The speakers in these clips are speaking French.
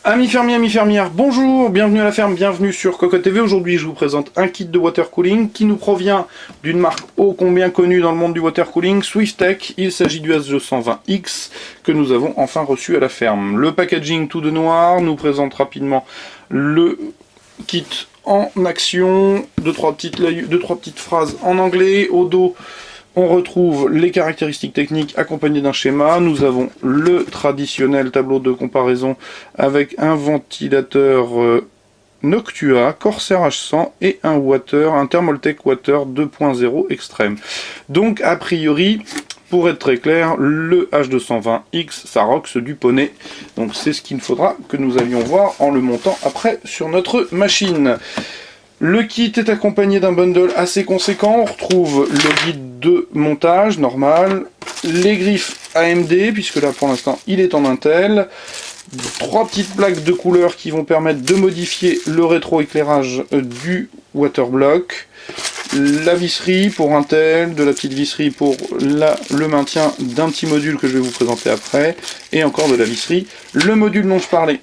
Amis fermiers, amis fermières, bonjour, bienvenue à la ferme, bienvenue sur Cocotte TV. Aujourd'hui je vous présente un kit de water cooling qui nous provient d'une marque ô combien connue dans le monde du water cooling, Swiftech. Il s'agit du S220X que nous avons enfin reçu à la ferme. Le packaging tout de noir nous présente rapidement le kit en action, deux trois petites phrases en anglais. Au dos, on retrouve les caractéristiques techniques accompagnées d'un schéma. Nous avons le traditionnel tableau de comparaison avec un ventilateur Noctua Corsair H100 et un Thermaltake Water 2.0 extrême. Donc a priori, pour être très clair, le H220X, ça roxe du poney. Donc c'est ce qu'il faudra que nous allions voir en le montant après sur notre machine. Le kit est accompagné d'un bundle assez conséquent. On retrouve le guide de montage normal, les griffes AMD, puisque là pour l'instant il est en Intel, trois petites plaques de couleurs qui vont permettre de modifier le rétroéclairage du waterblock, la visserie pour Intel, de la petite visserie pour le maintien d'un petit module que je vais vous présenter après, et encore de la visserie. Le module dont je parlais,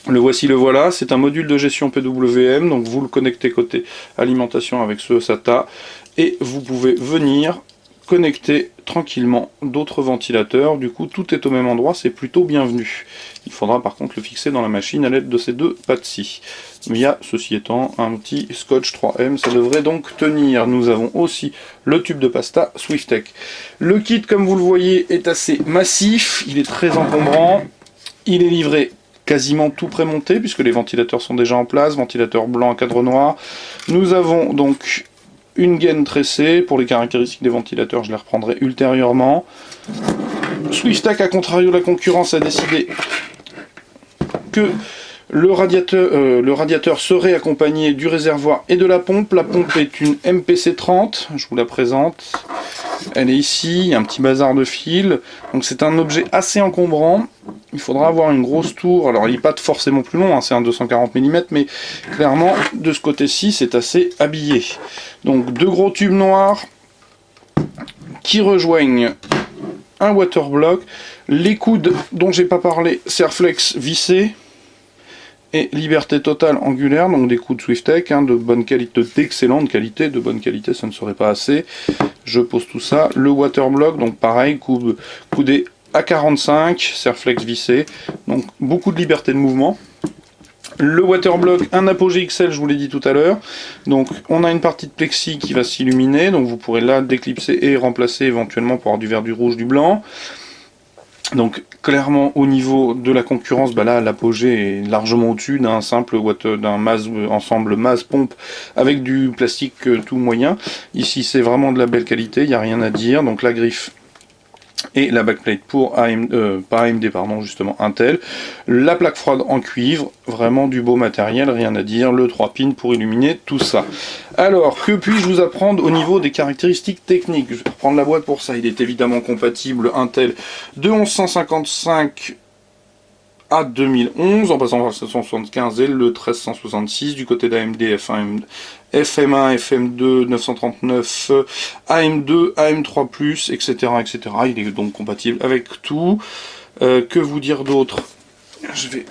le voici, le voilà, c'est un module de gestion PWM, donc vous le connectez côté alimentation avec ce SATA, et vous pouvez venir connecter tranquillement d'autres ventilateurs. Du coup tout est au même endroit, c'est plutôt bienvenu. Il faudra par contre le fixer dans la machine à l'aide de ces deux pads-ci. Il y a, ceci étant, un petit scotch 3M, ça devrait donc tenir. Nous avons aussi le tube de pasta Swiftech. Le kit, comme vous le voyez, est assez massif, il est très encombrant, il est livré quasiment tout prémonté puisque les ventilateurs sont déjà en place, ventilateur blanc à cadre noir. Nous avons donc une gaine tressée. Pour les caractéristiques des ventilateurs, je les reprendrai ultérieurement. Swiftech, à contrario de la concurrence, a décidé que le radiateur serait accompagné du réservoir et de la pompe. La pompe est une MPC 30, je vous la présente. Elle est ici, il y a un petit bazar de fils. Donc c'est un objet assez encombrant. Il faudra avoir une grosse tour. Alors il n'est pas forcément plus long, hein, c'est un 240 mm, mais clairement de ce côté-ci c'est assez habillé. Donc deux gros tubes noirs qui rejoignent un waterblock. Les coudes dont j'ai pas parlé, Serflex vissé et liberté totale angulaire, donc des coudes Swiftech, hein, de bonne qualité, d'excellente qualité, de bonne qualité ça ne serait pas assez. Je pose tout ça. Le waterblock, donc pareil, coudé à 45, Serflex vissé, donc beaucoup de liberté de mouvement. Le waterblock, un apogée XL, je vous l'ai dit tout à l'heure. Donc on a une partie de plexi qui va s'illuminer, donc vous pourrez là déclipser et remplacer éventuellement pour avoir du vert, du rouge, du blanc. Donc clairement au niveau de la concurrence, bah là l'apogée est largement au-dessus d'un simple ensemble Maz pompe avec du plastique tout moyen. Ici c'est vraiment de la belle qualité, il n'y a rien à dire. Donc la griffe et la backplate pour justement Intel. La plaque froide en cuivre, vraiment du beau matériel, rien à dire. Le 3 pins pour illuminer tout ça. Alors, que puis-je vous apprendre au niveau des caractéristiques techniques? Je vais reprendre la boîte pour ça. Il est évidemment compatible Intel de 1155 à 2011, en passant par le 775 et le 1366, du côté d'AMD, FM1, FM2, 939, AM2, AM3+, etc., etc. Il est donc compatible avec tout. Que vous dire d'autre? Je vais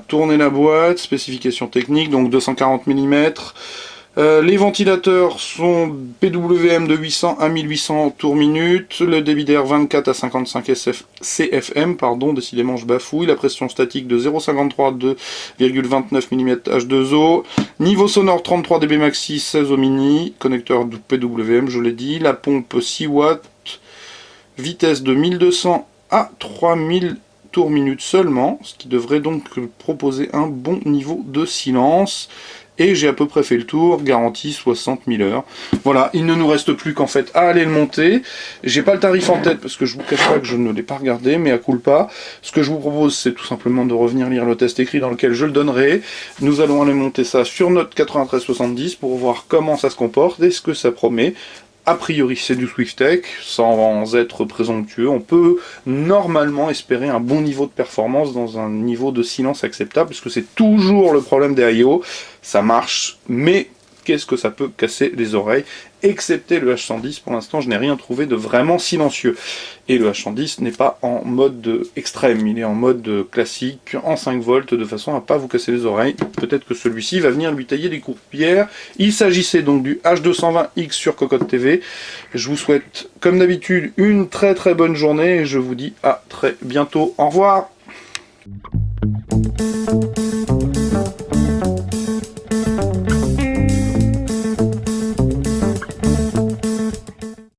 tourner la boîte, spécifications techniques, donc 240 mm. Les ventilateurs sont PWM de 800 à 1800 tours minute, le débit d'air 24 à 55 CFM, pardon, décidément je bafouille, la pression statique de 0,53 2,29 mm H2O, niveau sonore 33 dB maxi, 16 au mini, connecteur PWM, je l'ai dit, la pompe 6 watts, vitesse de 1200 à 3000 tours minute seulement, ce qui devrait donc proposer un bon niveau de silence. Et j'ai à peu près fait le tour, garantie 60 000 heures. Voilà, il ne nous reste plus qu'en fait à aller le monter. J'ai pas le tarif en tête parce que je vous cache pas que je ne l'ai pas regardé, mais à culpa. Ce que je vous propose, c'est tout simplement de revenir lire le test écrit dans lequel je le donnerai. Nous allons aller monter ça sur notre 9370 pour voir comment ça se comporte et ce que ça promet. a priori c'est du Swiftech, sans être présomptueux, on peut normalement espérer un bon niveau de performance dans un niveau de silence acceptable, parce que c'est toujours le problème des AIO, ça marche, mais qu'est-ce que ça peut casser les oreilles, excepté le H110, pour l'instant je n'ai rien trouvé de vraiment silencieux. Et le H110 n'est pas en mode extrême, il est en mode classique, en 5 volts, de façon à pas vous casser les oreilles. Peut-être que celui-ci va venir lui tailler des courbières. Il s'agissait donc du H220X sur Cocotte TV. Je vous souhaite, comme d'habitude, une très très bonne journée, et je vous dis à très bientôt. Au revoir.